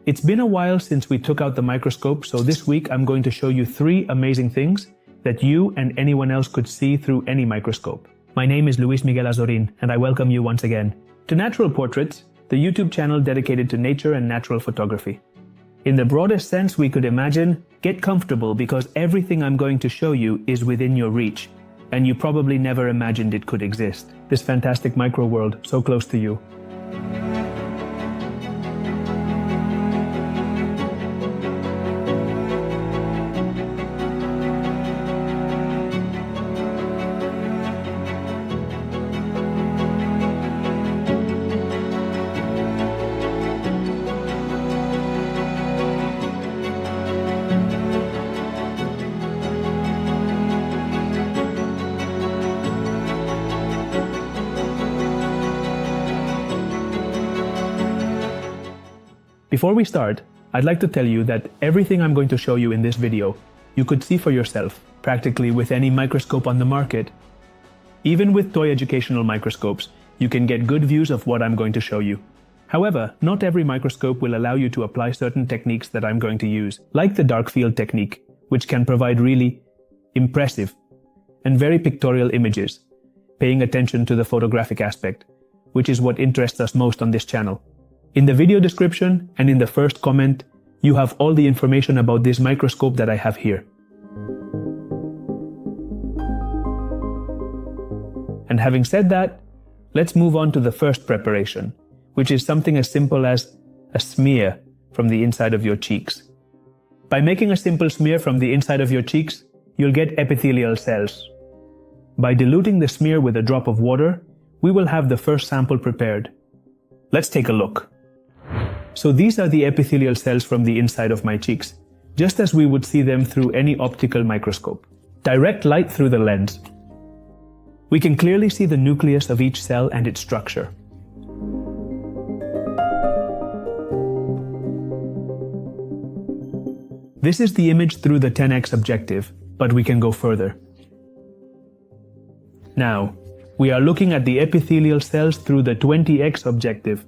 It's been a while since we took out the microscope, so this week I'm going to show you 3 amazing things that you and anyone else could see through any microscope. My name is Miguel Azorín, and I welcome you once again to Natural Portraits, the YouTube channel dedicated to nature and natural photography. In the broadest sense we could imagine, get comfortable because everything I'm going to show you is within your reach, and you probably never imagined it could exist. This fantastic micro world so close to you. Before we start, I'd like to tell you that everything I'm going to show you in this video, you could see for yourself, practically with any microscope on the market. Even with toy educational microscopes, you can get good views of what I'm going to show you. However, not every microscope will allow you to apply certain techniques that I'm going to use, like the dark field technique, which can provide really impressive and very pictorial images, paying attention to the photographic aspect, which is what interests us most on this channel. In the video description and in the first comment, you have all the information about this microscope that I have here. And having said that, let's move on to the first preparation, which is something as simple as a smear from the inside of your cheeks. By making a simple smear from the inside of your cheeks, you'll get epithelial cells. By diluting the smear with a drop of water, we will have the first sample prepared. Let's take a look. So these are the epithelial cells from the inside of my cheeks, just as we would see them through any optical microscope. Direct light through the lens. We can clearly see the nucleus of each cell and its structure. This is the image through the 10x objective, but we can go further. Now, we are looking at the epithelial cells through the 20x objective.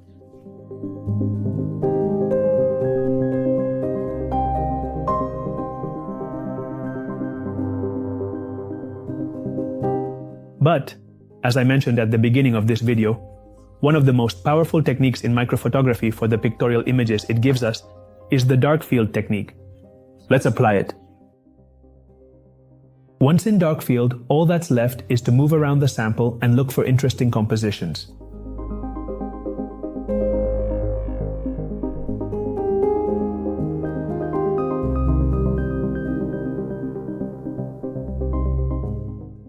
But, as I mentioned at the beginning of this video, one of the most powerful techniques in microphotography for the pictorial images it gives us is the dark field technique. Let's apply it. Once in dark field, all that's left is to move around the sample and look for interesting compositions.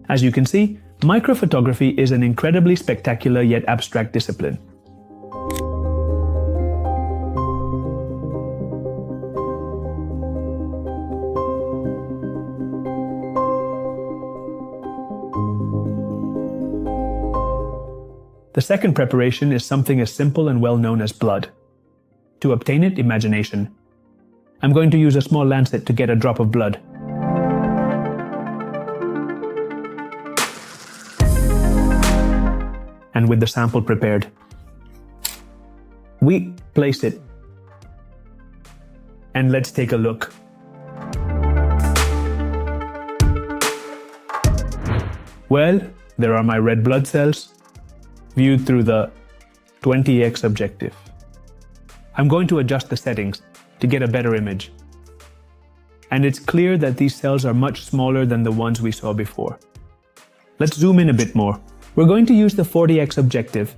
As you can see, microphotography is an incredibly spectacular yet abstract discipline. The second preparation is something as simple and well known as blood. To obtain it, imagination. I'm going to use a small lancet to get a drop of blood. And with the sample prepared, we place it. And let's take a look. Well, there are my red blood cells, viewed through the 20x objective. I'm going to adjust the settings to get a better image. And it's clear that these cells are much smaller than the ones we saw before. Let's zoom in a bit more. We're going to use the 40x objective.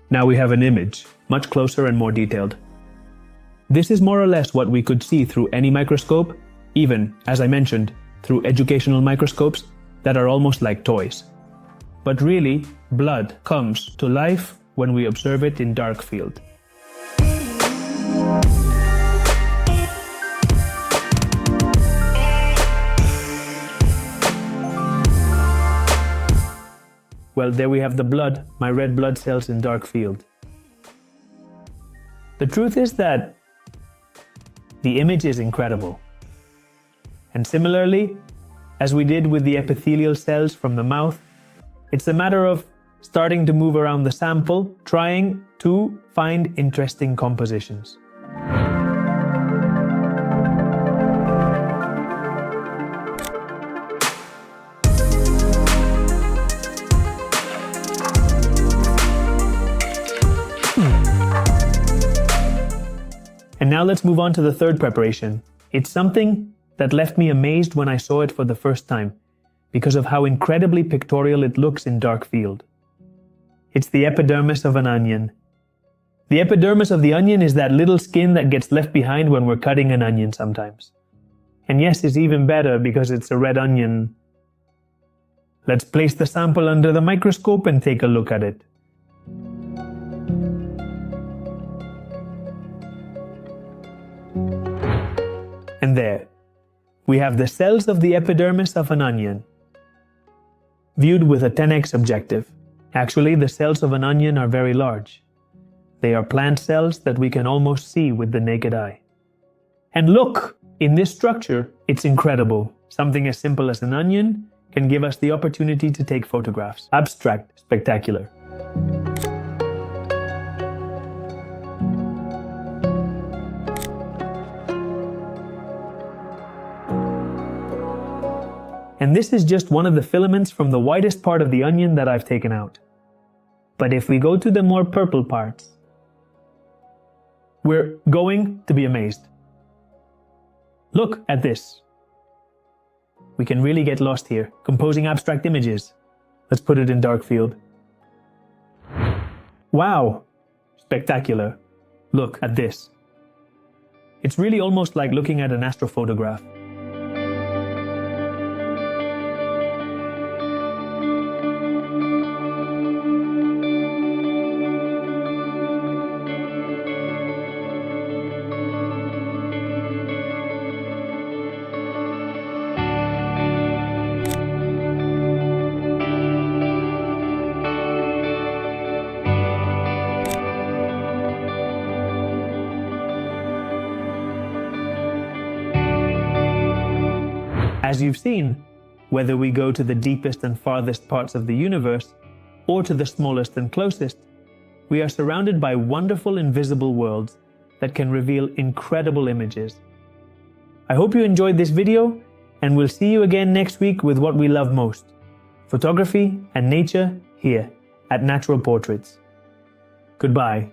Now we have an image, much closer and more detailed. This is more or less what we could see through any microscope, even, as I mentioned, through educational microscopes that are almost like toys. But really, blood comes to life when we observe it in dark field. Well, there we have the blood, my red blood cells in dark field. The truth is that the image is incredible. And similarly, as we did with the epithelial cells from the mouth, it's a matter of starting to move around the sample, trying to find interesting compositions. And now let's move on to the third preparation. It's something that left me amazed when I saw it for the first time, because of how incredibly pictorial it looks in dark field. It's the epidermis of an onion. The epidermis of the onion is that little skin that gets left behind when we're cutting an onion sometimes. And yes, it's even better because it's a red onion. Let's place the sample under the microscope and take a look at it. And there, we have the cells of the epidermis of an onion, viewed with a 10x objective. Actually, the cells of an onion are very large. They are plant cells that we can almost see with the naked eye. And look, in this structure, it's incredible. Something as simple as an onion can give us the opportunity to take photographs. Abstract, spectacular. And this is just one of the filaments from the widest part of the onion that I've taken out. But if we go to the more purple parts, we're going to be amazed. Look at this. We can really get lost here, composing abstract images. Let's put it in dark field. Wow, spectacular. Look at this. It's really almost like looking at an astrophotograph. As you've seen, whether we go to the deepest and farthest parts of the universe, or to the smallest and closest, we are surrounded by wonderful invisible worlds that can reveal incredible images. I hope you enjoyed this video, and we'll see you again next week with what we love most: photography and nature here at Natural Portraits. Goodbye.